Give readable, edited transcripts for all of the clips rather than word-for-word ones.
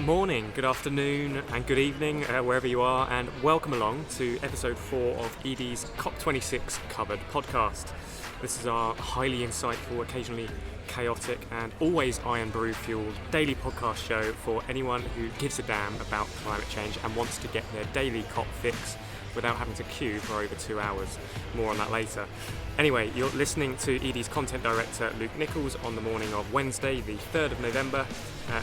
morning, good afternoon and good evening wherever you are, and welcome along to episode 4 of Edie's COP26 Covered podcast. This is our highly insightful, occasionally chaotic and always iron brew fueled daily podcast show for anyone who gives a damn about climate change and wants to get their daily COP fix without having to queue for over 2 hours. More on that later. Anyway, you're listening to Edie's content director Luke Nichols on the morning of Wednesday, the 3rd of November,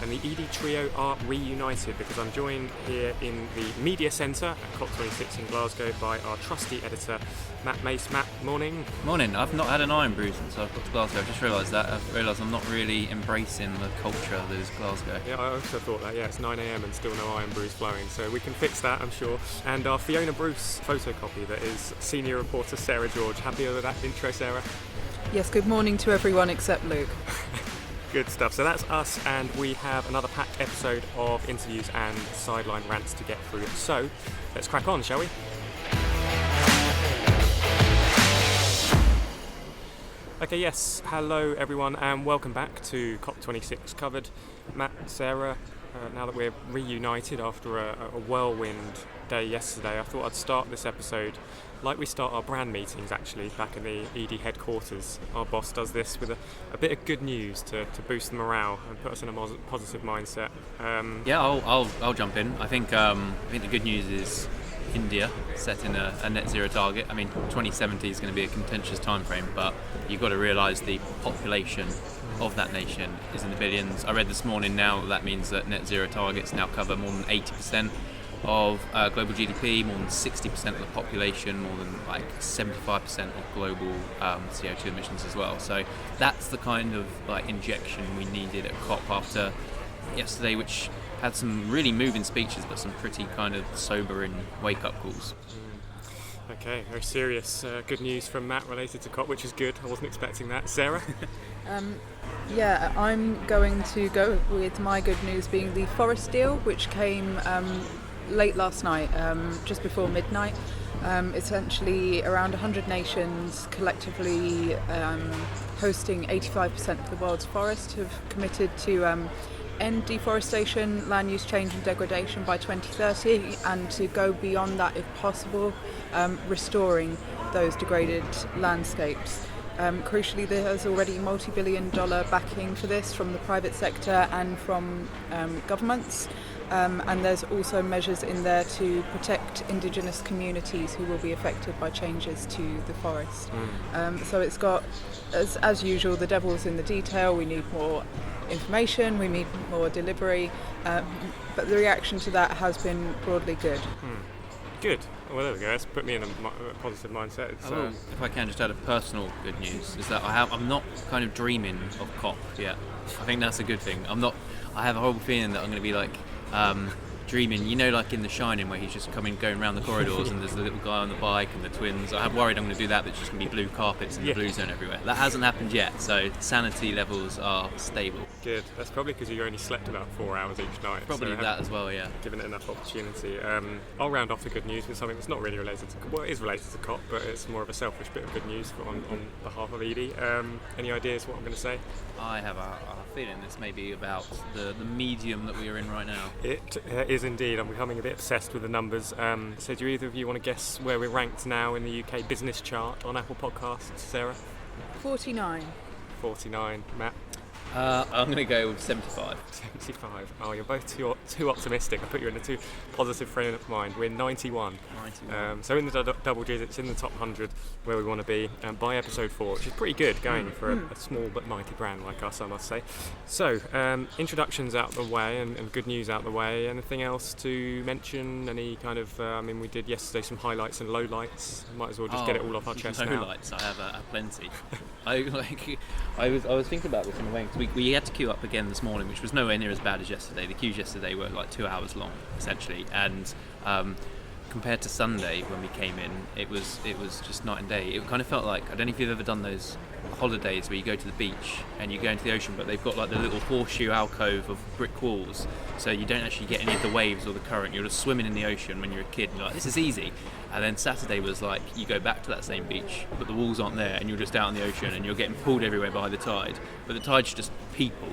and the Edie trio are reunited because I'm joined here in the Media Centre at COP26 in Glasgow by our trusty editor Matt Mace. Matt, morning. Morning. I've not had an iron brew since I've got to Glasgow. I just realised that. I've realised I'm not really embracing the culture that is Glasgow. Yeah, I also thought that. Yeah, it's 9 a.m. and still no iron brews flowing, so we can fix that, I'm sure. And our Fiona Bruce photocopy that is senior reporter Sarah George. Happy with that intro, Sarah? Yes, good morning to everyone except Luke. Good stuff. So that's us, and we have another packed episode of interviews and sideline rants to get through. So let's crack on, shall we? Okay, yes. Hello, everyone, and welcome back to COP26 Covered. Matt, Sarah, now that we're reunited after a whirlwind day yesterday, I thought I'd start this episode like we start our brand meetings, actually, back in the ED headquarters. Our boss does this with a bit of good news to boost the morale and put us in a positive mindset. I'll jump in. I think the good news is India setting a net zero target. I mean, 2070 is going to be a contentious time frame, but you've got to realise the population of that nation is in the billions. I read this morning now that means that net zero targets now cover more than 80% of global GDP, more than 60% of the population, more than like 75% of global CO2 emissions as well. So that's the kind of like injection we needed at COP after yesterday, which had some really moving speeches but some pretty kind of sobering wake-up calls. Okay, very serious good news from Matt related to COP, which is good. I wasn't expecting that. Sarah? I'm going to go with my good news being the forest deal, which came late last night, just before midnight. Essentially around 100 nations collectively hosting 85% of the world's forests have committed to end deforestation, land use change and degradation by 2030, and to go beyond that if possible, restoring those degraded landscapes. Crucially, there's already multi-billion-dollar backing for this from the private sector and from governments. And there's also measures in there to protect indigenous communities who will be affected by changes to the forest. So it's got, as usual, the devil's in the detail. We need more information, we need more delivery, but the reaction to that has been broadly good. Good. Well, there we go. That's put me in a positive mindset. If I can just add a personal good news, is that I'm not kind of dreaming of COP yet. I think that's a good thing. I have a horrible feeling that I'm going to be like dreaming, you know, like in The Shining where he's just going around the corridors and there's the little guy on the bike and the twins. I'm worried I'm going to do that, but it's just going to be blue carpets and the blue zone everywhere. That hasn't happened yet, so sanity levels are stable. Good. That's probably because you only slept about 4 hours each night. Probably so that as well, yeah. Given it enough opportunity. I'll round off the good news with something that's not really related to COP. Well, it is related to COP, but it's more of a selfish bit of good news on behalf of Edie. Any ideas what I'm going to say? I have a feeling this may be about the medium that we are in right now. It is indeed. I'm becoming a bit obsessed with the numbers. So do either of you want to guess where we're ranked now in the UK business chart on Apple Podcasts, Sarah? 49. 49. Matt? I'm going to go with 75. 75. Oh, you're both too optimistic. I put you in a too positive frame of mind. We're 91. So in the double digits, in the top 100 where we want to be by episode 4, which is pretty good going for a small but mighty brand like us, I must say. So, introductions out the way and good news out the way. Anything else to mention? Any kind of, we did yesterday some highlights and lowlights. Might as well just get it all off our chest now. Lowlights, I have plenty. I was thinking about this in a way. We had to queue up again this morning, which was nowhere near as bad as yesterday. The queues yesterday were like 2 hours long, essentially, and compared to Sunday when we came in, it was just night and day. It kind of felt like, I don't know if you've ever done those holidays where you go to the beach and you go into the ocean, but they've got like the little horseshoe alcove of brick walls, so you don't actually get any of the waves or the current. You're just swimming in the ocean when you're a kid and you're like, this is easy. And then Saturday was like, you go back to that same beach, but the walls aren't there, and you're just out in the ocean, and you're getting pulled everywhere by the tide. But the tide's just people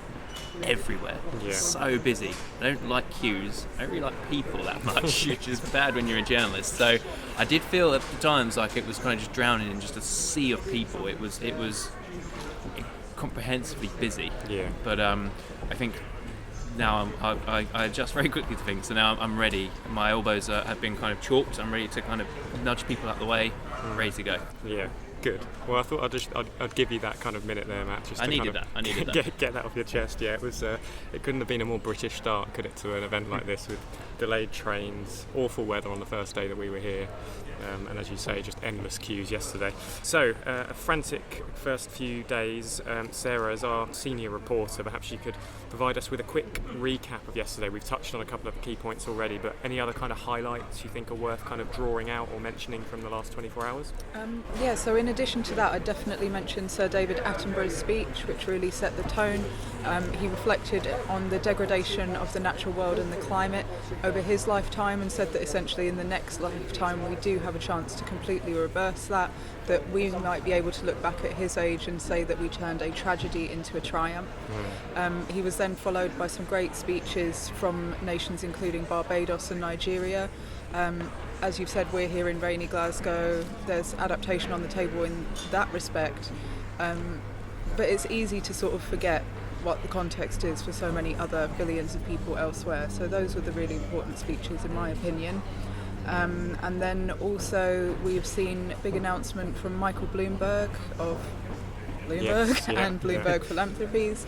everywhere. Yeah. So busy. I don't like queues. I don't really like people that much, which is bad when you're a journalist. So I did feel at the times like it was kind of just drowning in just a sea of people. It was comprehensively busy. Yeah. But I think now I adjust very quickly to things, so now I'm ready. My elbows have been kind of chalked. I'm ready to kind of nudge people out of the way, ready to go. Yeah, good. Well, I thought I'd give you that kind of minute there, Matt. Just I to needed kind of that. Get that off your chest. Yeah, it was. It couldn't have been a more British start, could it, to an event like this, with delayed trains, awful weather on the first day that we were here, and as you say, just endless queues yesterday. So, a frantic first few days. Sarah, as our senior reporter, perhaps you could provide us with a quick recap of yesterday. We've touched on a couple of key points already, but any other kind of highlights you think are worth kind of drawing out or mentioning from the last 24 hours? Yeah, so in addition to that, I'd definitely mention Sir David Attenborough's speech, which really set the tone. He reflected on the degradation of the natural world and the climate over his lifetime, and said that essentially in the next lifetime we do have a chance to completely reverse that we might be able to look back at his age and say that we turned a tragedy into a triumph. He was then followed by some great speeches from nations including Barbados and Nigeria. As you've said, we're here in rainy Glasgow. There's adaptation on the table in that respect. But it's easy to sort of forget what the context is for so many other billions of people elsewhere. So those were the really important speeches, in my opinion. And then also we've seen a big announcement from Michael Bloomberg of Bloomberg and Bloomberg Philanthropies.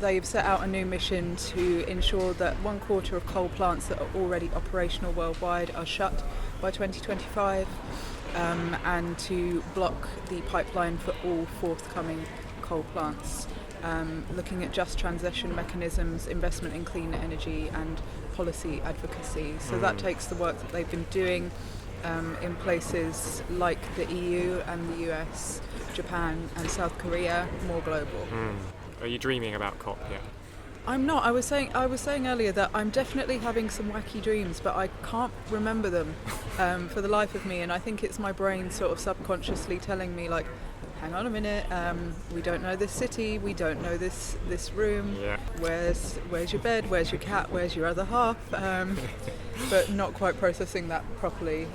They've set out a new mission to ensure that 1/4 of coal plants that are already operational worldwide are shut by 2025, and to block the pipeline for all forthcoming coal plants. Looking at just transition mechanisms, investment in clean energy and policy advocacy. So that takes the work that they've been doing in places like the EU and the US, Japan and South Korea, more global. Are you dreaming about COP yet? I'm not. I was saying earlier that I'm definitely having some wacky dreams, but I can't remember them for the life of me, and I think it's my brain sort of subconsciously telling me, like, hang on a minute, we don't know this city, we don't know this room, where's your bed, where's your cat, where's your other half, but not quite processing that properly.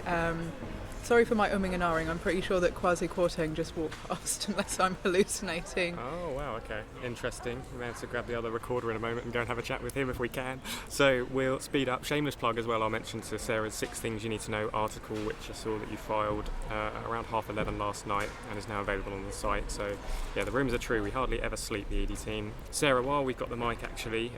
Sorry for my umming and ahhing. I'm pretty sure that Kwasi Kwarteng just walked past, unless I'm hallucinating. Oh, wow, okay. Interesting. We may have to grab the other recorder in a moment and go and have a chat with him if we can. So we'll speed up. Shameless plug as well. I'll mention to Sarah's 6 Things You Need to Know article, which I saw that you filed around 11:30 last night and is now available on the site. So, yeah, the rumours are true. We hardly ever sleep, the ED team. Sarah, while we've got the mic, actually,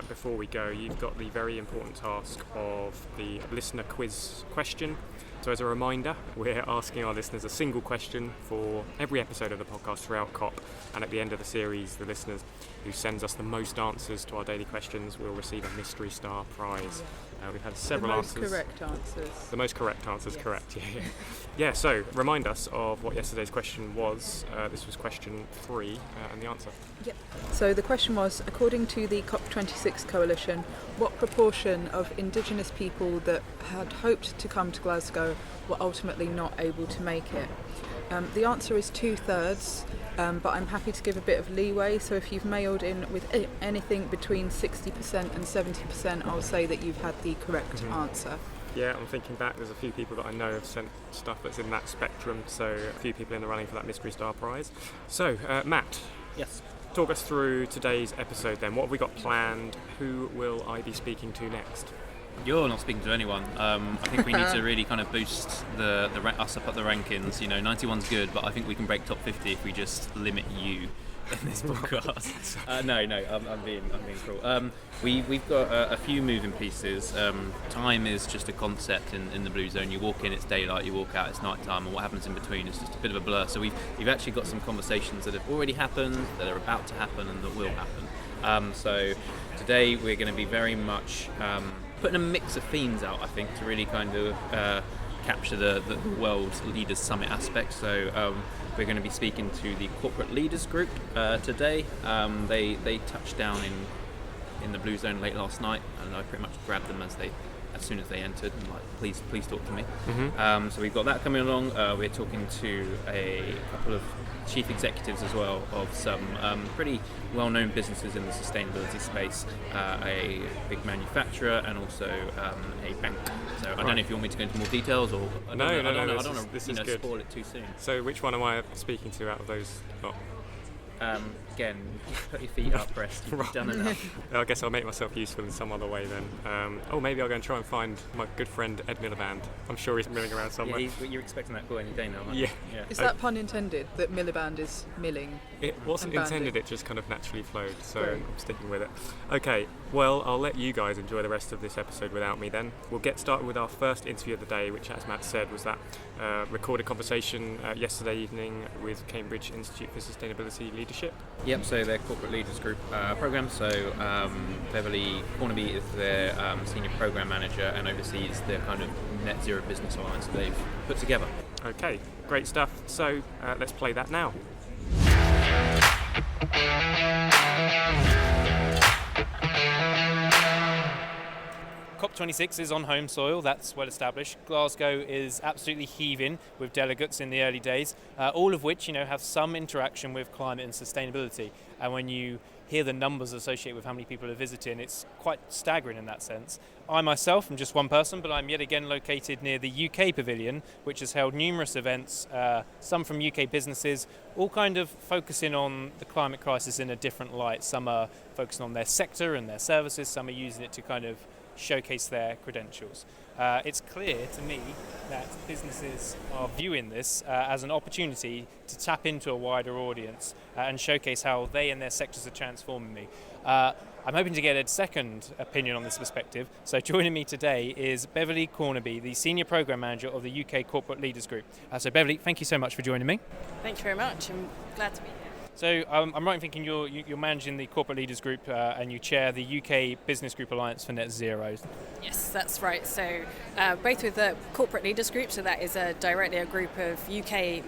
before we go, you've got the very important task of the listener quiz question. So as a reminder, we're asking our listeners a single question for every episode of the podcast throughout COP, and at the end of the series, the listeners who sends us the most answers to our daily questions will receive a mystery star prize. We've had several answers. The most correct answers. The most correct answers, yes. Correct, yeah. Yeah, so remind us of what yesterday's question was. This was question 3, and the answer. Yep. So the question was, according to the COP26 coalition, what proportion of Indigenous people that had hoped to come to Glasgow were ultimately not able to make it? The answer is 2/3, but I'm happy to give a bit of leeway. So if you've mailed in with anything between 60% and 70%, I'll say that you've had the correct answer. Yeah, I'm thinking back, there's a few people that I know have sent stuff that's in that spectrum, so a few people in the running for that Mystery Star Prize. So, Matt. Yes. Talk us through today's episode then. What have we got planned? Who will I be speaking to next? You're not speaking to anyone. I think we need to really kind of boost us up the rankings. 91's good, but I think we can break top 50 if we just limit you in this podcast. No, I'm being cruel. We've got a few moving pieces. Time is just a concept in the blue zone. You walk in, it's daylight. You walk out, it's night time, and what happens in between is just a bit of a blur. So we've actually got some conversations that have already happened, that are about to happen, and that will happen. So today we're going to be very much putting a mix of themes out, I think, to really kind of capture the World Leaders Summit aspect. So we're going to be speaking to the corporate leaders group today. They touched down in the Blue Zone late last night, and I pretty much grabbed them as as soon as they entered, and like, please talk to me. Mm-hmm. So we've got that coming along. We're talking to a couple of chief executives as well of some pretty well-known businesses in the sustainability space, a big manufacturer and also a bank. So I don't know if you want me to go into more details, or I don't want to spoil it too soon. So which one am I speaking to out of those lot? Again, put your feet up, Breast. You've done enough. I guess I'll make myself useful in some other way then. Maybe I'll go and try and find my good friend Ed Miliband. I'm sure he's milling around somewhere. Yeah, you're expecting that call any day now, aren't you? Yeah. Is that pun intended, that Miliband is milling? It wasn't intended, it just kind of naturally flowed, so I'm sticking with it. Okay, well, I'll let you guys enjoy the rest of this episode without me then. We'll get started with our first interview of the day, which, as Matt said, was that recorded conversation yesterday evening with Cambridge Institute for Sustainability Leadership. Yep, so their corporate leaders group program. So Beverly Cornaby is their senior program manager and oversees the kind of net zero business alliance that they've put together. Okay, great stuff. So let's play that now. COP26 is on home soil, that's well established. Glasgow is absolutely heaving with delegates in the early days, all of which have some interaction with climate and sustainability. And when you hear the numbers associated with how many people are visiting, it's quite staggering in that sense. I myself am just one person, but I'm yet again located near the UK Pavilion, which has held numerous events, some from UK businesses, all kind of focusing on the climate crisis in a different light. Some are focusing on their sector and their services, some are using it to kind of showcase their credentials. It's clear to me that businesses are viewing this as an opportunity to tap into a wider audience and showcase how they and their sectors are transforming me. I'm hoping to get a second opinion on this perspective. So joining me today is Beverly Cornaby, the Senior Programme Manager of the UK Corporate Leaders Group. So Beverly, thank you so much for joining me. Thank you very much. I'm glad to be here. So I'm right in thinking you're managing the Corporate Leaders Group and you chair the UK Business Group Alliance for Net Zero. Yes, that's right. So both with the Corporate Leaders Group, so that is directly a group of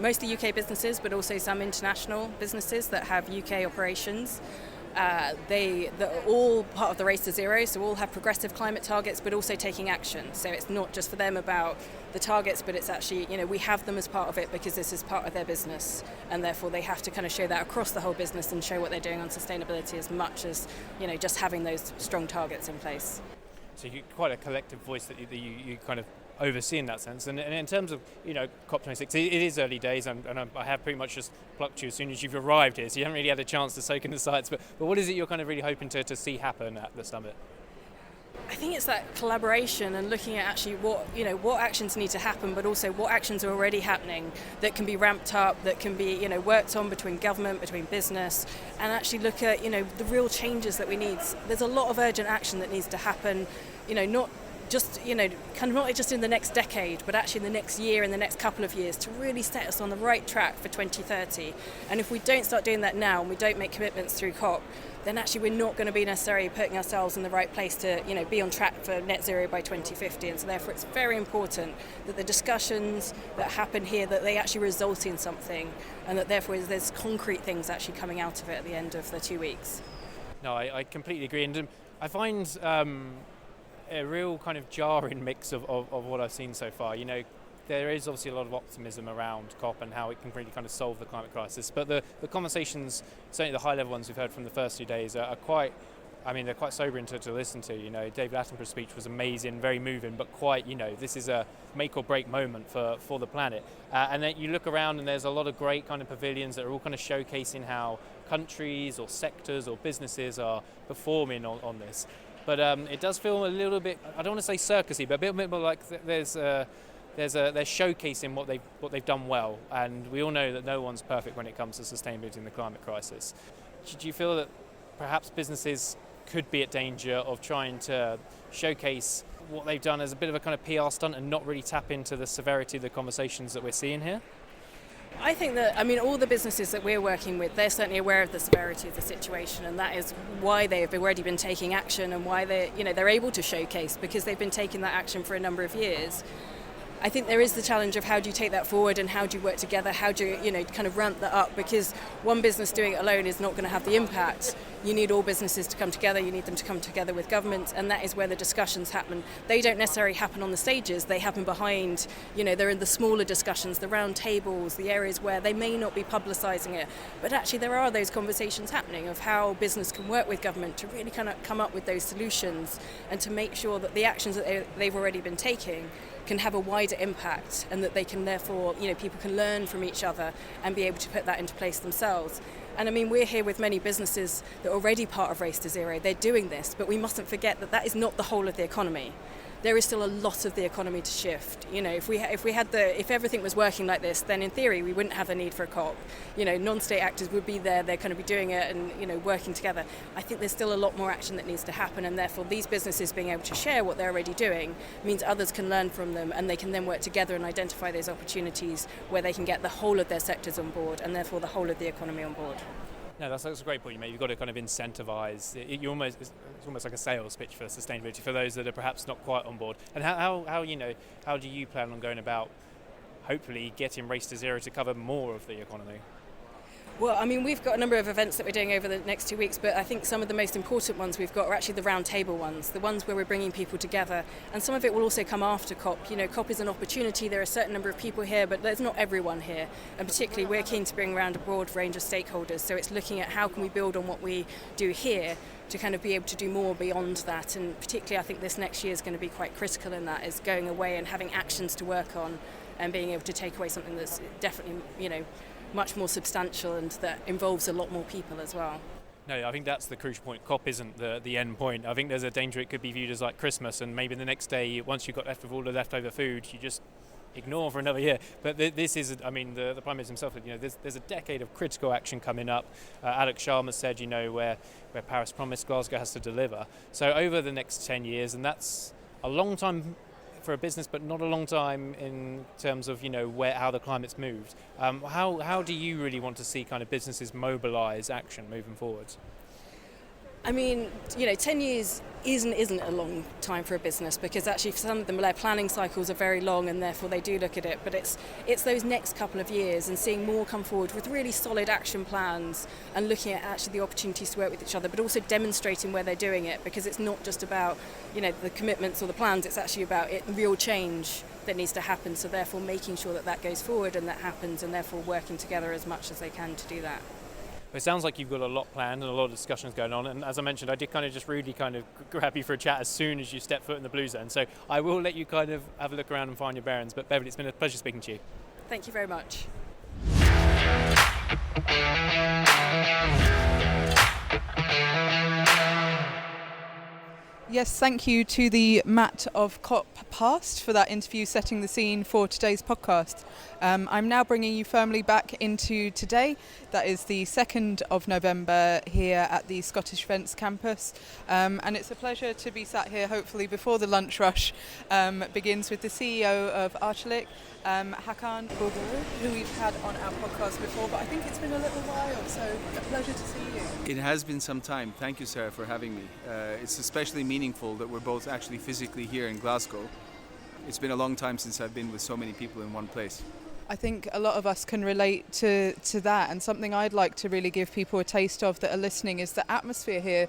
mostly UK businesses, but also some international businesses that have UK operations. They're all part of the Race to Zero, so all have progressive climate targets, but also taking action. So it's not just for them about the targets, but it's actually, we have them as part of it because this is part of their business, and therefore they have to kind of show that across the whole business and show what they're doing on sustainability as much as, just having those strong targets in place. So you're quite a collective voice that you kind of oversee in that sense. And in terms of COP26, it is early days, and I have pretty much just plucked you as soon as you've arrived here, so you haven't really had a chance to soak in the sights. But what is it you're kind of really hoping to see happen at the summit? I think it's that collaboration and looking at actually what actions need to happen, but also what actions are already happening that can be ramped up, that can be worked on between government, between business, and actually look at the real changes that we need. There's a lot of urgent action that needs to happen, not just kind of not just in the next decade, but actually in the next year, in the next couple of years, to really set us on the right track for 2030. And if we don't start doing that now and we don't make commitments through COP, then actually we're not going to be necessarily putting ourselves in the right place to be on track for net zero by 2050. And so therefore it's very important that the discussions that happen here, that they actually result in something, and that therefore there's concrete things actually coming out of it at the end of the 2 weeks. No, I completely agree, and I find a real kind of jarring mix of what I've seen so far. There is obviously a lot of optimism around COP and how it can really kind of solve the climate crisis, but the conversations, certainly the high level ones we've heard from the first 2 days, are quite, they're quite sobering to listen to. David Attenborough's speech was amazing, very moving, but quite, this is a make or break moment for the planet. And then you look around and there's a lot of great kind of pavilions that are all kind of showcasing how countries or sectors or businesses are performing on this. But it does feel a little bit, I don't want to say circusy, but a bit more like they're showcasing what they've done well, and we all know that no one's perfect when it comes to sustainability in the climate crisis. Do you feel that perhaps businesses could be at danger of trying to showcase what they've done as a bit of a kind of PR stunt and not really tap into the severity of the conversations that we're seeing here? I think that, all the businesses that we're working with, they're certainly aware of the severity of the situation, and that is why they've already been taking action and why they're able to showcase, because they've been taking that action for a number of years. I think there is the challenge of how do you take that forward and how do you work together, how do you kind of ramp that up, because one business doing it alone is not going to have the impact. You need all businesses to come together, you need them to come together with government, and that is where the discussions happen. They don't necessarily happen on the stages, they happen behind, they're in the smaller discussions, the round tables, the areas where they may not be publicising it, but actually there are those conversations happening of how business can work with government to really kind of come up with those solutions and to make sure that the actions that they've already been taking can have a wider impact, and that they can therefore, people can learn from each other and be able to put that into place themselves. And I mean, we're here with many businesses that are already part of Race to Zero. They're doing this, but we mustn't forget that that is not the whole of the economy. There is still a lot of the economy to shift. If everything was working like this, then in theory we wouldn't have the need for a COP. Non-state actors would be there, they're going to be doing it and working together. I think there's still a lot more action that needs to happen, and therefore these businesses being able to share what they're already doing means others can learn from them, and they can then work together and identify those opportunities where they can get the whole of their sectors on board, and therefore the whole of the economy on board. No, that's a great point you made. You've got to kind of incentivise. It's almost like a sales pitch for sustainability for those that are perhaps not quite on board. And how do you plan on going about hopefully getting Race to Zero to cover more of the economy? Well, I mean, we've got a number of events that we're doing over the next 2 weeks, but I think some of the most important ones we've got are actually the round table ones, the ones where we're bringing people together. And some of it will also come after COP. COP is an opportunity. There are a certain number of people here, but there's not everyone here. And particularly, we're keen to bring around a broad range of stakeholders. So it's looking at how can we build on what we do here to kind of be able to do more beyond that. And particularly, I think this next year is going to be quite critical in that, is going away and having actions to work on and being able to take away something that's definitely, much more substantial and that involves a lot more people as well. No, I think that's the crucial point. COP isn't the end point. I think there's a danger it could be viewed as like Christmas, and maybe the next day, once you've got left with all the leftover food, you just ignore for another year. But this is, the Prime Minister himself said, there's a decade of critical action coming up. Alex Sharma said, where Paris promised, Glasgow has to deliver. So over the next 10 years, and that's a long time for a business, but not a long time in terms of how the climate's moved. How do you really want to see kind of businesses mobilise action moving forward? I mean, 10 years isn't a long time for a business, because actually for some of them their planning cycles are very long, and therefore they do look at it. But it's those next couple of years and seeing more come forward with really solid action plans and looking at actually the opportunities to work with each other, but also demonstrating where they're doing it, because it's not just about the commitments or the plans. It's actually about real change that needs to happen. So therefore making sure that goes forward and that happens, and therefore working together as much as they can to do that. It sounds like you've got a lot planned and a lot of discussions going on, and as I mentioned, I did kind of just really kind of grab you for a chat as soon as you step foot in the Blue Zone, so I will let you kind of have a look around and find your bearings. But Beverly, it's been a pleasure speaking to you. Thank you very much. Yes, thank you to the Matt of COP Past for that interview setting the scene for today's podcast. I'm now bringing you firmly back into today. That is the 2nd of November here at the Scottish Events campus. And it's a pleasure to be sat here, hopefully before the lunch rush begins, with the CEO of Archelic, Hakan Bulgur, who we've had on our podcast before, but I think it's been a little while, so a pleasure to see you. It has been some time. Thank you, Sarah, for having me. It's especially meaningful that we're both actually physically here in Glasgow. It's been a long time since I've been with so many people in one place. I think a lot of us can relate to that, and something I'd like to really give people a taste of that are listening is the atmosphere here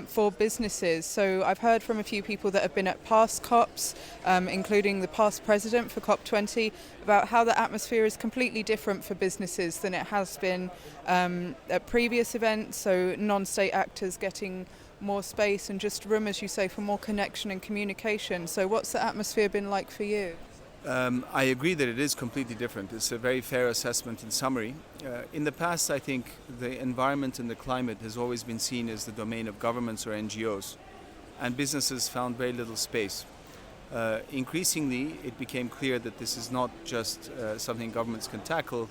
for businesses. So I've heard from a few people that have been at past COPs, including the past president for COP20, about how the atmosphere is completely different for businesses than it has been at previous events, so non-state actors getting more space and just room, as you say, for more connection and communication. So what's the atmosphere been like for you? I agree that it is completely different. It's a very fair assessment in summary. In the past, I think the environment and the climate has always been seen as the domain of governments or NGOs, and businesses found very little space. Increasingly, it became clear that this is not just something governments can tackle.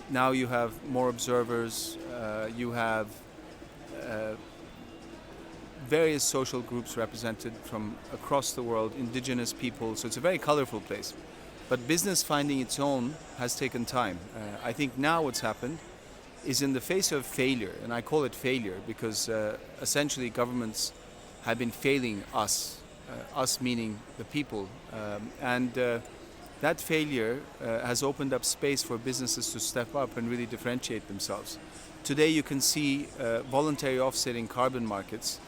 Now you have more observers, you have various social groups represented from across the world, indigenous people, so it's a very colorful place. But business finding its own has taken time. I think now what's happened is, in the face of failure, and I call it failure because essentially governments have been failing us meaning the people, and that failure has opened up space for businesses to step up and really differentiate themselves. Today you can see voluntary offsetting carbon markets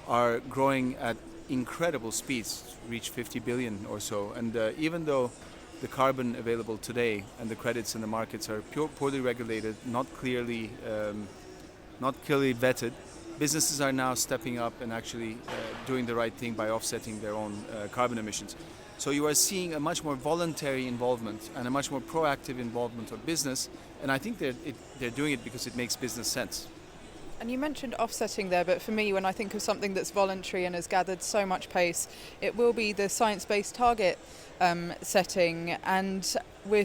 are growing at incredible speeds, reach 50 billion or so. And even though the carbon available today and the credits in the markets are poorly regulated, not clearly vetted, businesses are now stepping up and actually doing the right thing by offsetting their own carbon emissions. So you are seeing a much more voluntary involvement and a much more proactive involvement of business, and I think they're doing it because it makes business sense. And you mentioned offsetting there, but for me, when I think of something that's voluntary and has gathered so much pace, it will be the science-based target setting. And we're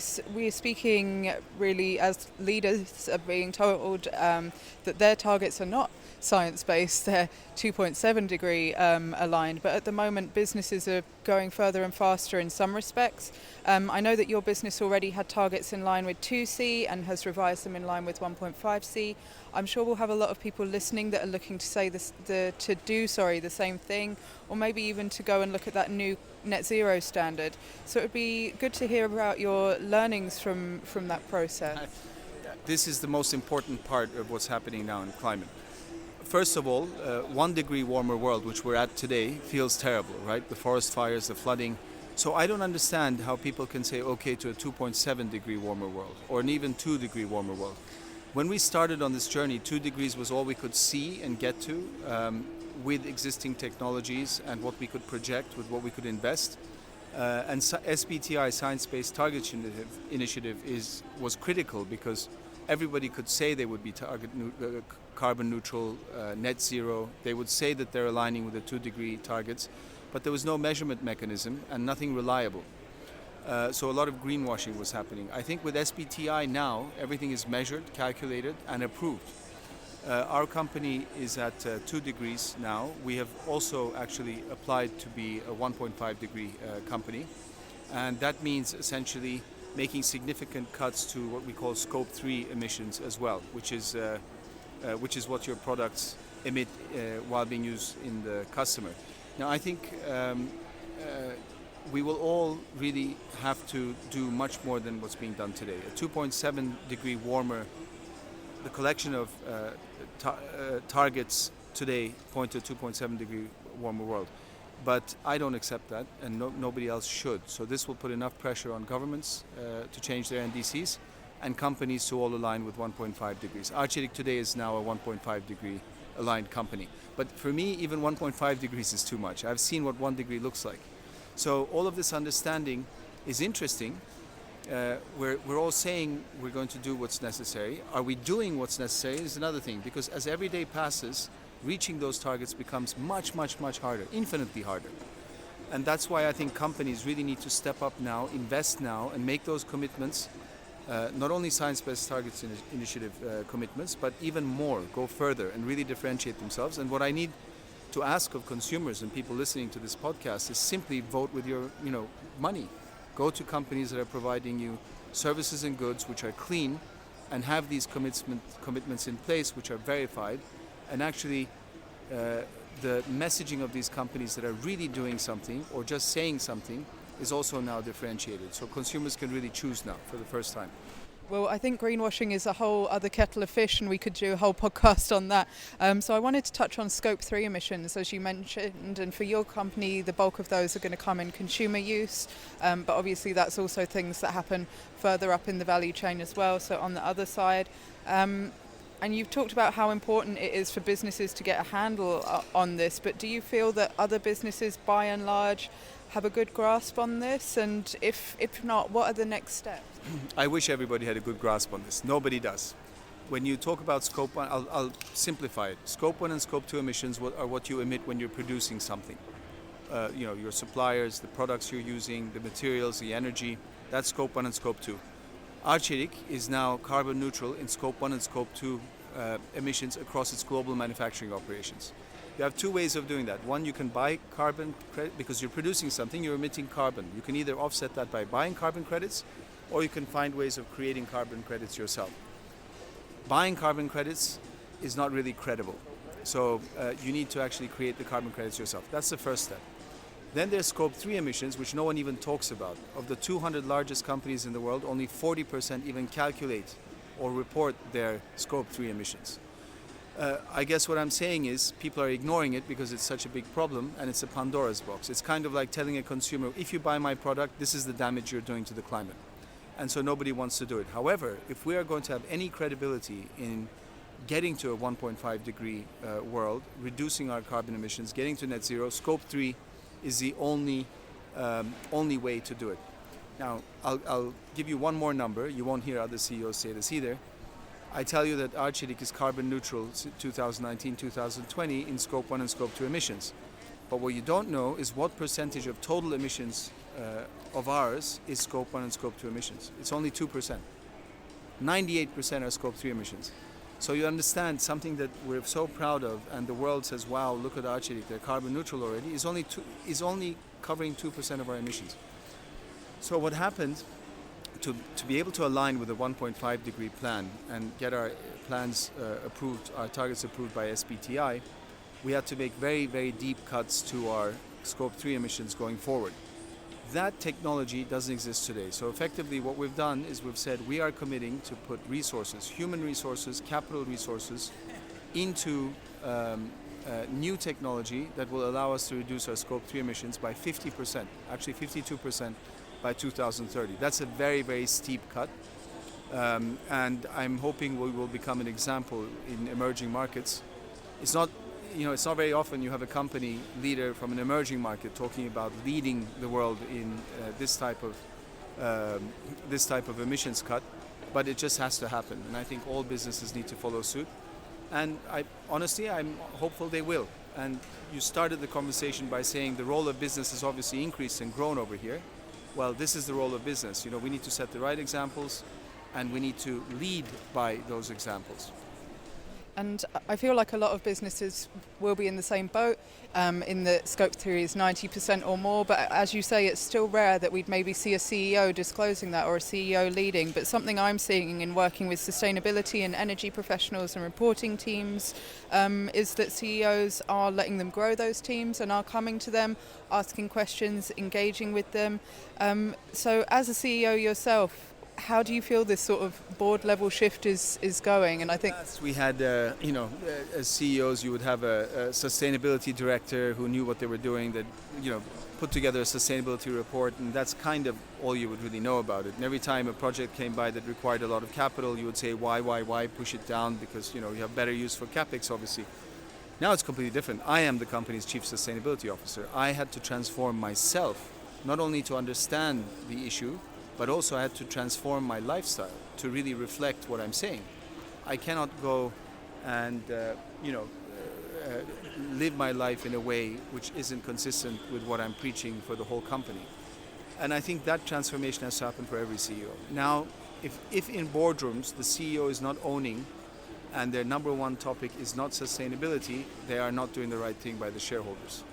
speaking really as leaders are being told that their targets are not science-based, they're 2.7 degree aligned, but at the moment businesses are going further and faster in some respects. I know that your business already had targets in line with 2C and has revised them in line with 1.5C. I'm sure we'll have a lot of people listening that are looking to say the same thing, or maybe even to go and look at that new net zero standard. So it would be good to hear about your learnings from that process. This is the most important part of what's happening now in climate. First of all, 1 degree warmer world, which we're at today, feels terrible, right? The forest fires, the flooding. So I don't understand how people can say okay to a 2.7 degree warmer world, or an even 2 degree warmer world. When we started on this journey, 2 degrees was all we could see and get to with existing technologies and what we could project, with what we could invest. And SBTI, Science-Based Targets Initiative, was critical because everybody could say they would be carbon neutral, net zero. They would say that they're aligning with the 2 degree targets, but there was no measurement mechanism and nothing reliable. So a lot of greenwashing was happening. I think with SBTI now, everything is measured, calculated, and approved. Our company is at 2 degrees now. We have also actually applied to be a 1.5 degree company. And that means essentially making significant cuts to what we call scope 3 emissions as well, which is what your products emit while being used in the customer. Now I think we will all really have to do much more than what's being done today. A 2.7 degree warmer, the collection of targets today point to a 2.7 degree warmer world. But I don't accept that, and nobody else should. So this will put enough pressure on governments to change their NDCs and companies to all align with 1.5 degrees. Arçelik today is now a 1.5 degree aligned company. But for me, even 1.5 degrees is too much. I've seen what 1 degree looks like. So all of this understanding is interesting. We're all saying we're going to do what's necessary. Are we doing what's necessary is another thing, because as every day passes, reaching those targets becomes much, much, much harder, infinitely harder. And that's why I think companies really need to step up now, invest now, and make those commitments, not only Science-Based Targets Initiative commitments, but even more, go further and really differentiate themselves. And what I need to ask of consumers and people listening to this podcast is simply vote with your money. Go to companies that are providing you services and goods which are clean and have these commitments in place which are verified. And actually, the messaging of these companies that are really doing something or just saying something is also now differentiated. So consumers can really choose now for the first time. Well, I think greenwashing is a whole other kettle of fish, and we could do a whole podcast on that. So I wanted to touch on Scope 3 emissions, as you mentioned, and for your company, the bulk of those are going to come in consumer use, but obviously that's also things that happen further up in the value chain as well, so on the other side. And you've talked about how important it is for businesses to get a handle on this, but do you feel that other businesses, by and large, have a good grasp on this? And if not, what are the next steps? I wish everybody had a good grasp on this. Nobody does. When you talk about Scope 1, I'll simplify it. Scope 1 and Scope 2 emissions are what you emit when you're producing something. Your suppliers, the products you're using, the materials, the energy, that's Scope 1 and Scope 2. Arçelik is now carbon neutral in Scope 1 and Scope 2 emissions across its global manufacturing operations. You have two ways of doing that. One, you can buy carbon credit because you're producing something, you're emitting carbon. You can either offset that by buying carbon credits, or you can find ways of creating carbon credits yourself. Buying carbon credits is not really credible. So you need to actually create the carbon credits yourself. That's the first step. Then there's Scope 3 emissions, which no one even talks about. Of the 200 largest companies in the world, only 40% even calculate or report their Scope 3 emissions. I guess what I'm saying is people are ignoring it because it's such a big problem and it's a Pandora's box. It's kind of like telling a consumer, if you buy my product, this is the damage you're doing to the climate. And so nobody wants to do it. However, if we are going to have any credibility in getting to a 1.5 degree world, reducing our carbon emissions, getting to net zero, Scope 3 is the only way to do it. Now, I'll give you one more number. You won't hear other CEOs say this either. I tell you that Arçelik is carbon neutral 2019-2020 in Scope 1 and Scope 2 emissions. But what you don't know is what percentage of total emissions of ours is Scope 1 and Scope 2 emissions. It's only 2%. 98% are Scope 3 emissions. So you understand something that we're so proud of, and the world says, wow, look at Arçelik, they're carbon neutral already, is only covering 2% of our emissions. So what happened, to be able to align with the 1.5 degree plan and get our plans approved, our targets approved by SBTi, we had to make very, very deep cuts to our Scope 3 emissions going forward. That technology doesn't exist today. So effectively what we've done is we've said we are committing to put resources, human resources, capital resources, into new technology that will allow us to reduce our Scope 3 emissions by 50%, actually 52% by 2030. That's a very, very steep cut. And I'm hoping we will become an example in emerging markets. It's not very often you have a company leader from an emerging market talking about leading the world in this type of emissions cut, but it just has to happen. And I think all businesses need to follow suit. And I'm hopeful they will. And you started the conversation by saying the role of business has obviously increased and grown over here. Well, this is the role of business. We need to set the right examples, and we need to lead by those examples. And I feel like a lot of businesses will be in the same boat. In the Scope 3 is 90% or more, but as you say, it's still rare that we'd maybe see a CEO disclosing that or a CEO leading. But something I'm seeing in working with sustainability and energy professionals and reporting teams is that CEOs are letting them grow those teams and are coming to them, asking questions, engaging with them. So as a CEO yourself, how do you feel this sort of board level shift is going? And I think we had, as CEOs, you would have a sustainability director who knew what they were doing, that put together a sustainability report, and that's kind of all you would really know about it. And every time a project came by that required a lot of capital, you would say why push it down, because you have better use for capex, obviously. Now it's completely different. I am the company's chief sustainability officer. I had to transform myself, not only to understand the issue, but also I had to transform my lifestyle to really reflect what I'm saying. I cannot go and live my life in a way which isn't consistent with what I'm preaching for the whole company. And I think that transformation has to happen for every CEO. Now, if in boardrooms the CEO is not owning and their number one topic is not sustainability, they are not doing the right thing by the shareholders.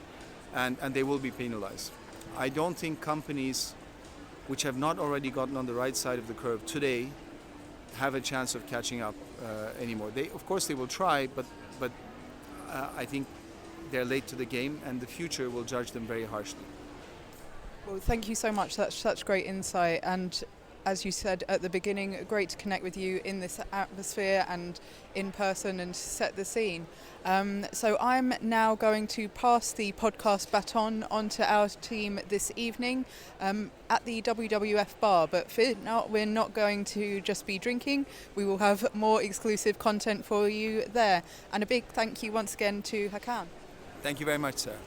And they will be penalized. I don't think companies which have not already gotten on the right side of the curve today have a chance of catching up anymore. Of course they will try, but I think they're late to the game, and the future will judge them very harshly. Well, thank you so much. That's such great insight. And as you said at the beginning, great to connect with you in this atmosphere and in person and set the scene. So I'm now going to pass the podcast baton on to our team this evening at the WWF bar. But we're not going to just be drinking. We will have more exclusive content for you there. And a big thank you once again to Hakan. Thank you very much, Sarah.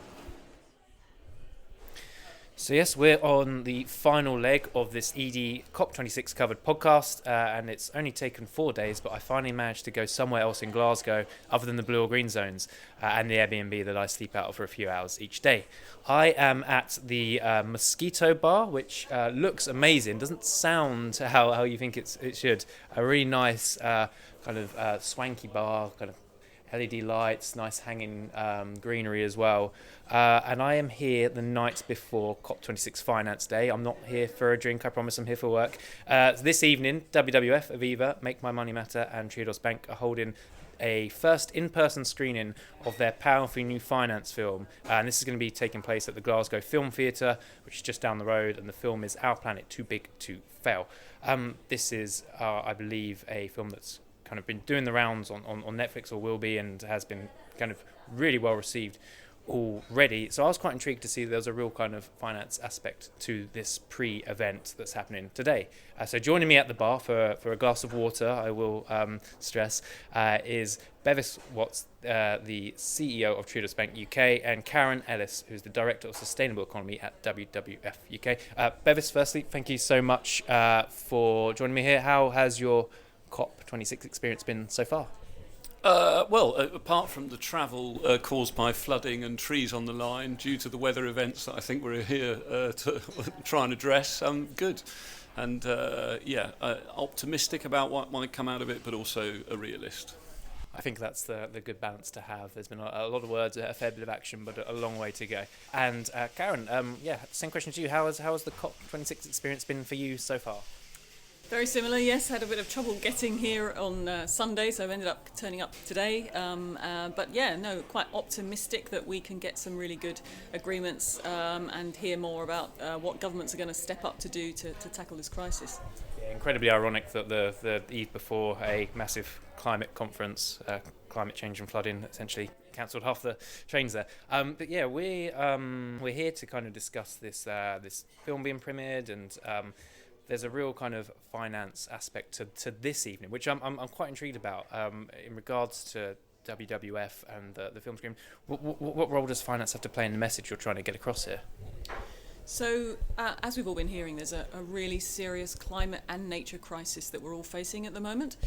So yes, we're on the final leg of this edie COP26 Covered podcast, and it's only taken 4 days, but I finally managed to go somewhere else in Glasgow other than the blue or green zones and the Airbnb that I sleep out of for a few hours each day. I am at the Mosquito Bar, which looks amazing, doesn't sound how you think it should. A really nice kind of swanky bar, kind of LED lights, nice hanging greenery as well. And I am here the night before COP26 Finance Day. I'm not here for a drink, I promise. I'm here for work. This evening, WWF, Aviva, Make My Money Matter and Triodos Bank are holding a first in-person screening of their powerfully new finance film, and this is going to be taking place at the Glasgow Film Theatre, which is just down the road, and the film is Our Planet Too Big to Fail. This is, I believe, a film that's kind of been doing the rounds on Netflix, or will be, and has been kind of really well received already. So I was quite intrigued to see there's a real kind of finance aspect to this pre-event that's happening today. So joining me at the bar for a glass of water, I will stress, is Bevis Watts, the CEO of Triodos Bank UK, and Karen Ellis, who's the Director of Sustainable Economy at WWF UK. Bevis, firstly, thank you so much for joining me here. How has your COP26 experience been so far? Apart from the travel caused by flooding and trees on the line due to the weather events that I think we're here to try and address, I'm good. And optimistic about what might come out of it, but also a realist. I think that's the good balance to have. There's been a lot of words, a fair bit of action, but a long way to go. And Karen, same question to you. How has the COP26 experience been for you so far? Very similar, yes. Had a bit of trouble getting here on Sunday, so I've ended up turning up today. Quite optimistic that we can get some really good agreements and hear more about what governments are going to step up to do to tackle this crisis. Yeah, incredibly ironic that the eve before a massive climate conference, climate change and flooding, essentially cancelled half the trains there. We're here to kind of discuss this film being premiered, and there's a real kind of finance aspect to this evening, which I'm quite intrigued about in regards to WWF and the film screen. What role does finance have to play in the message you're trying to get across here? So, as we've all been hearing, there's a really serious climate and nature crisis that we're all facing at the moment,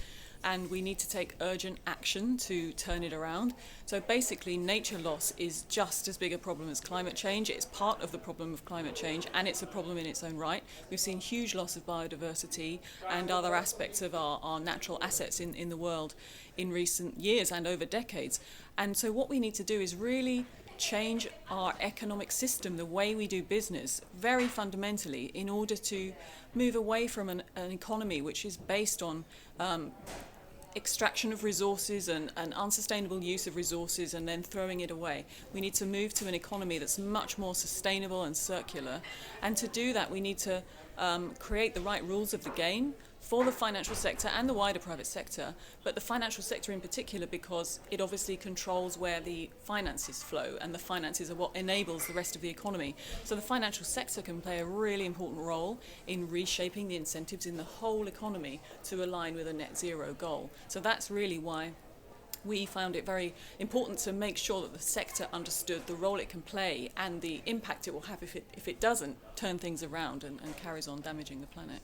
and we need to take urgent action to turn it around. So basically, nature loss is just as big a problem as climate change. It's part of the problem of climate change, and it's a problem in its own right. We've seen huge loss of biodiversity and other aspects of our natural assets in the world in recent years and over decades. And so what we need to do is really change our economic system, the way we do business, very fundamentally, in order to move away from an economy which is based on extraction of resources and unsustainable use of resources and then throwing it away. We need to move to an economy that's much more sustainable and circular. And to do that, we need to create the right rules of the game for the financial sector and the wider private sector, but the financial sector in particular, because it obviously controls where the finances flow, and the finances are what enables the rest of the economy. So the financial sector can play a really important role in reshaping the incentives in the whole economy to align with a net zero goal. So that's really why we found it very important to make sure that the sector understood the role it can play and the impact it will have if it doesn't turn things around and carries on damaging the planet.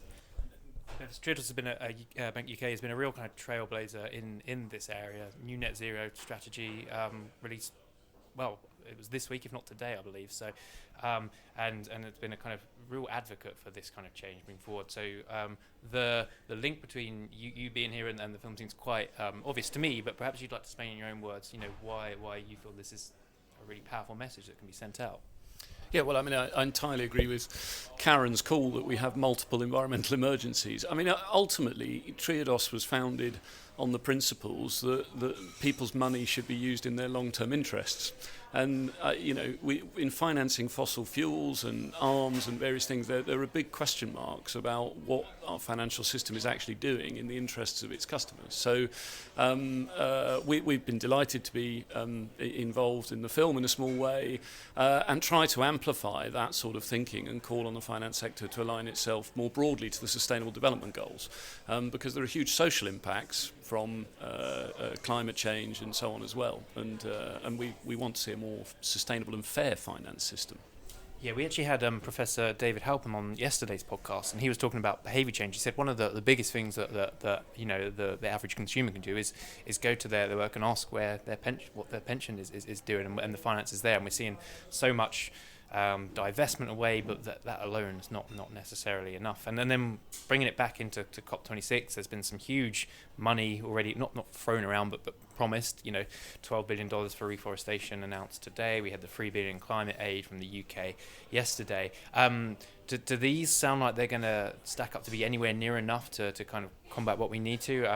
Triodos has been Bank UK has been a real kind of trailblazer in this area. New net zero strategy released, well, it was this week, if not today, I believe. So, and it's been a kind of real advocate for this kind of change moving forward. So the link between you being here and the film seems quite obvious to me. But perhaps you'd like to explain in your own words, why you feel this is a really powerful message that can be sent out. Yeah, well, I mean, I entirely agree with Karen's call that we have multiple environmental emergencies. I mean, ultimately, Triodos was founded on the principles that people's money should be used in their long-term interests. And, in financing fossil fuels and arms and various things, there are big question marks about what our financial system is actually doing in the interests of its customers. So we've been delighted to be involved in the film in a small way and try to amplify that sort of thinking and call on the finance sector to align itself more broadly to the Sustainable Development Goals, because there are huge social impacts from climate change and so on as well. And we want to see a more sustainable and fair finance system. Yeah, we actually had Professor David Halpern on yesterday's podcast, and he was talking about behaviour change. He said one of the biggest things that the average consumer can do is go to their work and ask what their pension is doing, and the finance is there. And we're seeing so much divestment away, but that alone is not necessarily enough. And then bringing it back into COP26, there's been some huge money already, not thrown around, but promised. $12 billion for reforestation announced today. We had the $3 billion climate aid from the UK yesterday. Do these sound like they're going to stack up to be anywhere near enough to kind of combat what we need to?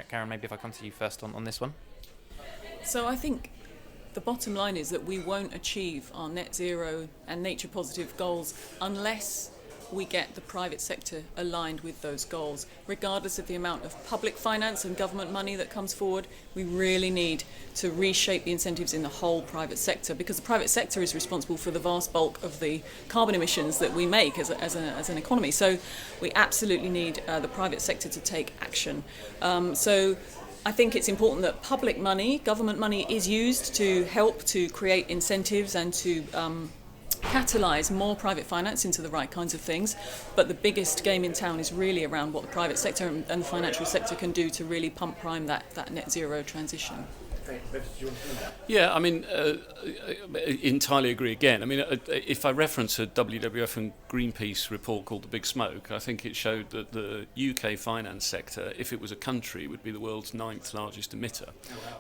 Karen, maybe if I come to you first on this one. So I think the bottom line is that we won't achieve our net zero and nature positive goals unless we get the private sector aligned with those goals. Regardless of the amount of public finance and government money that comes forward, we really need to reshape the incentives in the whole private sector, because the private sector is responsible for the vast bulk of the carbon emissions that we make as an economy. So we absolutely need the private sector to take action. So I think it's important that public money, government money, is used to help to create incentives and to catalyse more private finance into the right kinds of things. But the biggest game in town is really around what the private sector and the financial sector can do to really pump prime that net zero transition. Yeah, I mean, entirely agree again. I mean, if I reference a WWF and Greenpeace report called The Big Smoke, I think it showed that the UK finance sector, if it was a country, would be the world's 9th largest emitter.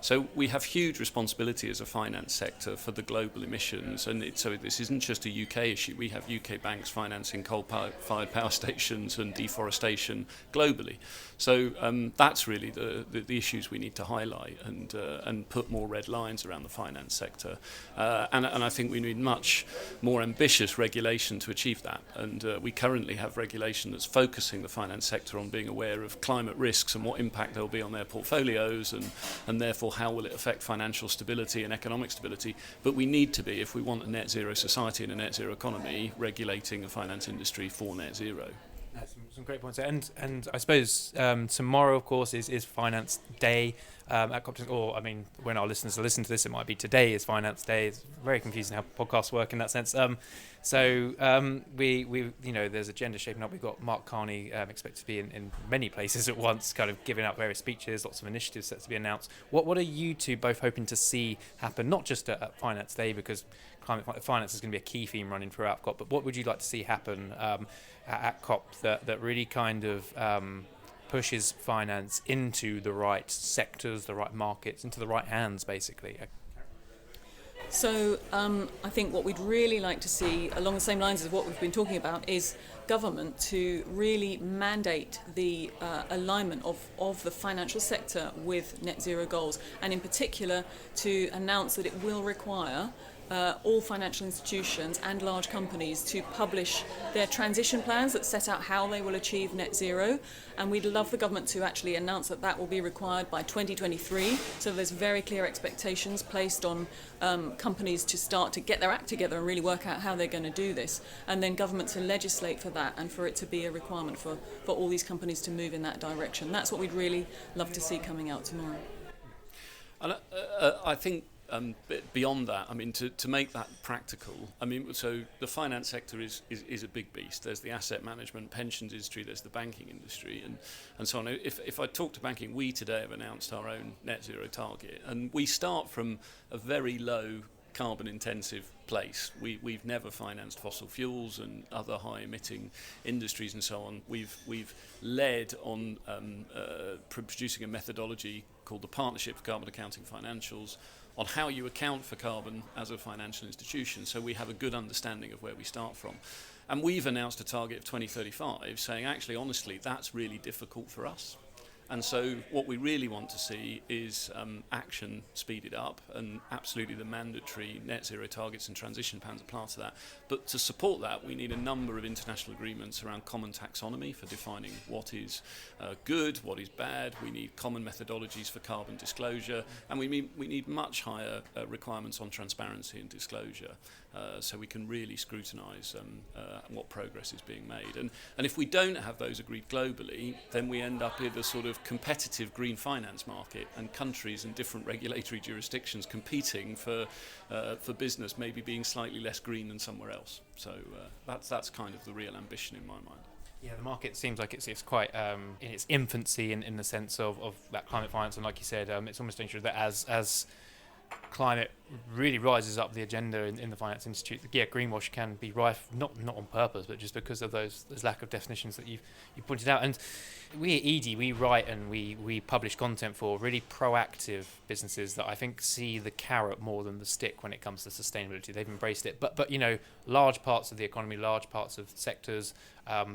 So we have huge responsibility as a finance sector for the global emissions, and so this isn't just a UK issue. We have UK banks financing coal-fired power stations and deforestation globally. So that's really the issues we need to highlight and put more red lines around the finance sector. And I think we need much more ambitious regulation to achieve that. And we currently have regulation that's focusing the finance sector on being aware of climate risks and what impact there'll be on their portfolios and therefore how will it affect financial stability and economic stability. But we need to be, if we want a net zero society and a net zero economy, regulating the finance industry for net zero. Some great points there. And I suppose tomorrow, of course, is Finance Day at COP26. Or, I mean, when our listeners listen to this, it might be today is Finance Day. It's very confusing how podcasts work in that sense. We there's agenda shaping up. We've got Mark Carney expected to be in many places at once, kind of giving out various speeches, lots of initiatives set to be announced. What are you two both hoping to see happen, not just at Finance Day, because climate finance is going to be a key theme running throughout COP, but what would you like to see happen at COP that really kind of pushes finance into the right sectors, the right markets, into the right hands, basically? So I think what we'd really like to see, along the same lines as what we've been talking about, is government to really mandate the alignment of the financial sector with net zero goals, and in particular to announce that it will require all financial institutions and large companies to publish their transition plans that set out how they will achieve net zero, and we'd love the government to actually announce that will be required by 2023, so there's very clear expectations placed on companies to start to get their act together and really work out how they're going to do this, and then government to legislate for that and for it to be a requirement for all these companies to move in that direction. That's what we'd really love to see coming out tomorrow. And I think beyond that, I mean, to make that practical, I mean, so the finance sector is a big beast. There's the asset management, pensions industry, there's the banking industry, and so on. If I talk to banking, we today have announced our own net zero target, and we start from a very low carbon intensive place. We've never financed fossil fuels and other high emitting industries and so on. We've led on producing a methodology called the Partnership for Carbon Accounting Financials on how you account for carbon as a financial institution, so we have a good understanding of where we start from. And we've announced a target of 2035, saying actually, honestly, that's really difficult for us. And so what we really want to see is action speeded up, and absolutely the mandatory net zero targets and transition plans apply to that. But to support that, we need a number of international agreements around common taxonomy for defining what is good, what is bad. We need common methodologies for carbon disclosure, and we need much higher requirements on transparency and disclosure, so we can really scrutinise what progress is being made. And if we don't have those agreed globally, then we end up with a sort of competitive green finance market, and countries and different regulatory jurisdictions competing for business maybe being slightly less green than somewhere else. So that's kind of the real ambition in my mind. Yeah, the market seems like it's quite in its infancy in the sense of that climate finance, and like you said, it's almost dangerous that as climate really rises up the agenda in the Finance Institute. Yeah, greenwash can be rife, not on purpose, but just because of those lack of definitions that you pointed out. And we at edie, we write and we publish content for really proactive businesses that I think see the carrot more than the stick when it comes to sustainability. They've embraced it, but large parts of the economy, large parts of sectors,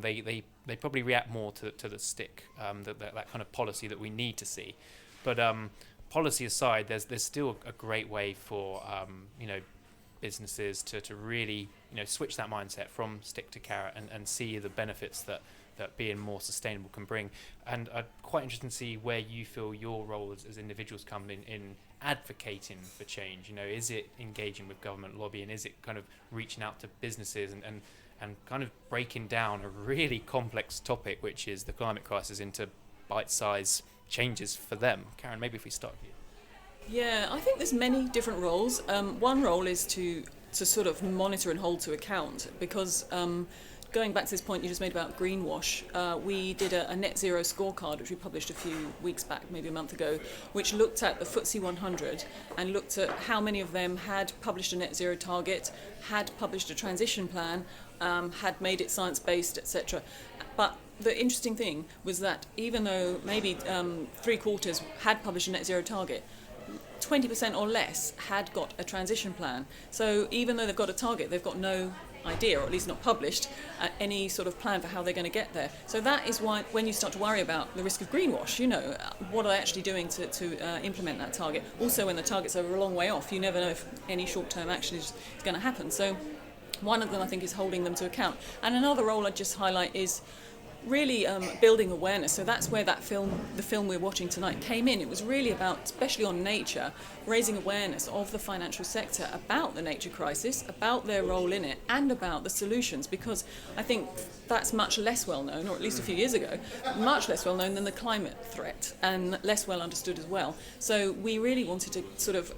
they probably react more to the stick, that kind of policy that we need to see. But policy aside, there's still a great way for businesses to really switch that mindset from stick to carrot and see the benefits that being more sustainable can bring. And I'm quite interested to see where you feel your role as individuals come in advocating for change. Is it engaging with government lobbying? Is it kind of reaching out to businesses and kind of breaking down a really complex topic, which is the climate crisis, into bite-sized changes for them? Karen, maybe if we start with you. Yeah, I think there's many different roles. One role is to sort of monitor and hold to account, because going back to this point you just made about greenwash, we did a net zero scorecard which we published a few weeks back, maybe a month ago, which looked at the FTSE 100 and looked at how many of them had published a net zero target, had published a transition plan, had made it science-based, etc. But the interesting thing was that even though maybe 3/4 had published a net zero target, 20% or less had got a transition plan. So even though they've got a target, they've got no idea, or at least not published, any sort of plan for how they're going to get there. So that is why when you start to worry about the risk of greenwash, what are they actually doing to implement that target? Also, when the targets are a long way off, you never know if any short-term action is going to happen. So one of them, I think, is holding them to account. And another role I'd just highlight is really building awareness. So that's where the film we're watching tonight came in. It was really about, especially on nature, raising awareness of the financial sector about the nature crisis, about their role in it, and about the solutions, because I think that's much less well known, or at least a few years ago, much less well known than the climate threat, and less well understood as well. So we really wanted to sort of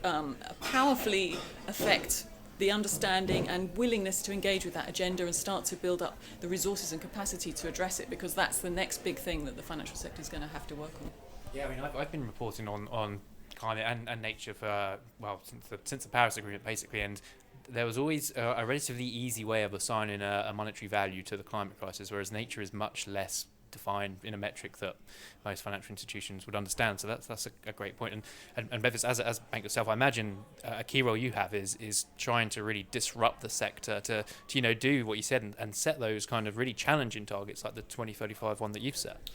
powerfully affect the understanding and willingness to engage with that agenda and start to build up the resources and capacity to address it, because that's the next big thing that the financial sector is going to have to work on. Yeah, I mean, I've been reporting on climate and nature for, since the Paris Agreement, basically, and there was always a relatively easy way of assigning a monetary value to the climate crisis, whereas nature is much less defined in a metric that most financial institutions would understand. So that's a great point. And Bevis, as a bank yourself, I imagine a key role you have is trying to really disrupt the sector to do what you said and set those kind of really challenging targets like the 2035 one that you've set.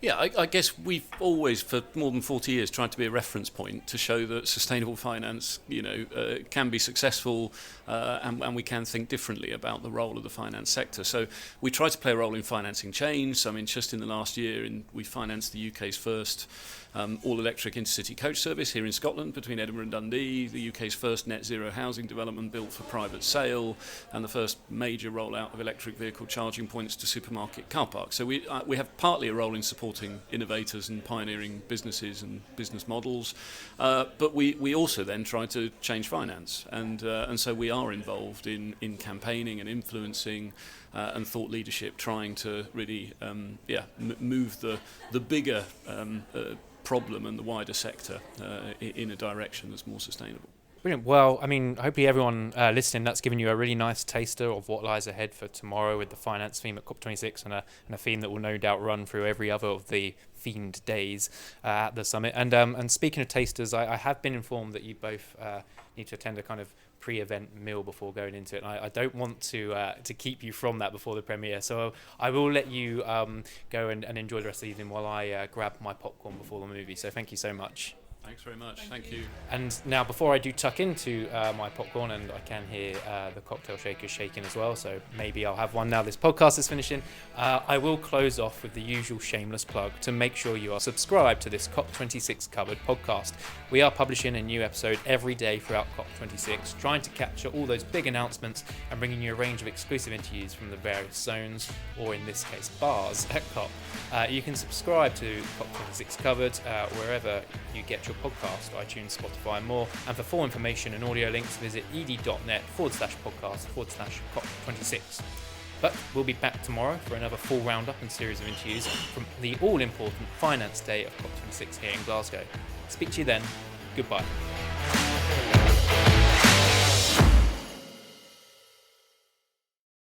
Yeah, I guess we've always, for more than 40 years, tried to be a reference point to show that sustainable finance, can be successful, and we can think differently about the role of the finance sector. So we try to play a role in financing change. I mean, just in the last year, we financed the UK's first all-electric intercity coach service here in Scotland between Edinburgh and Dundee, the UK's first net zero housing development built for private sale, and the first major rollout of electric vehicle charging points to supermarket car parks. So we have partly a role in supporting innovators and pioneering businesses and business models, but we also then try to change finance, and so we are involved in campaigning and influencing and thought leadership, trying to really move the bigger problem and the wider sector in a direction that's more sustainable. Brilliant. Well, I mean, hopefully everyone listening, that's given you a really nice taster of what lies ahead for tomorrow with the finance theme at COP26 and a theme that will no doubt run through every other of the themed days at the summit. And speaking of tasters, I have been informed that you both need to attend a kind of pre-event meal before going into it. And I don't want to keep you from that before the premiere, so I will let you go and enjoy the rest of the evening while I grab my popcorn before the movie. So thank you so much. Thanks very much. Thank you. And now, before I do tuck into my popcorn, and I can hear the cocktail shakers shaking as well, so maybe I'll have one now this podcast is finishing, I will close off with the usual shameless plug to make sure you are subscribed to this COP26 Covered podcast. We are publishing a new episode every day throughout COP26, trying to capture all those big announcements and bringing you a range of exclusive interviews from the various zones, or in this case, bars at COP. You can subscribe to COP26 Covered wherever you get your podcast, iTunes, Spotify and more. And for full information and audio links, visit edie.net/podcast/COP26. But we'll be back tomorrow for another full roundup and series of interviews from the all-important finance day of COP26 here in Glasgow. Speak to you then. Goodbye.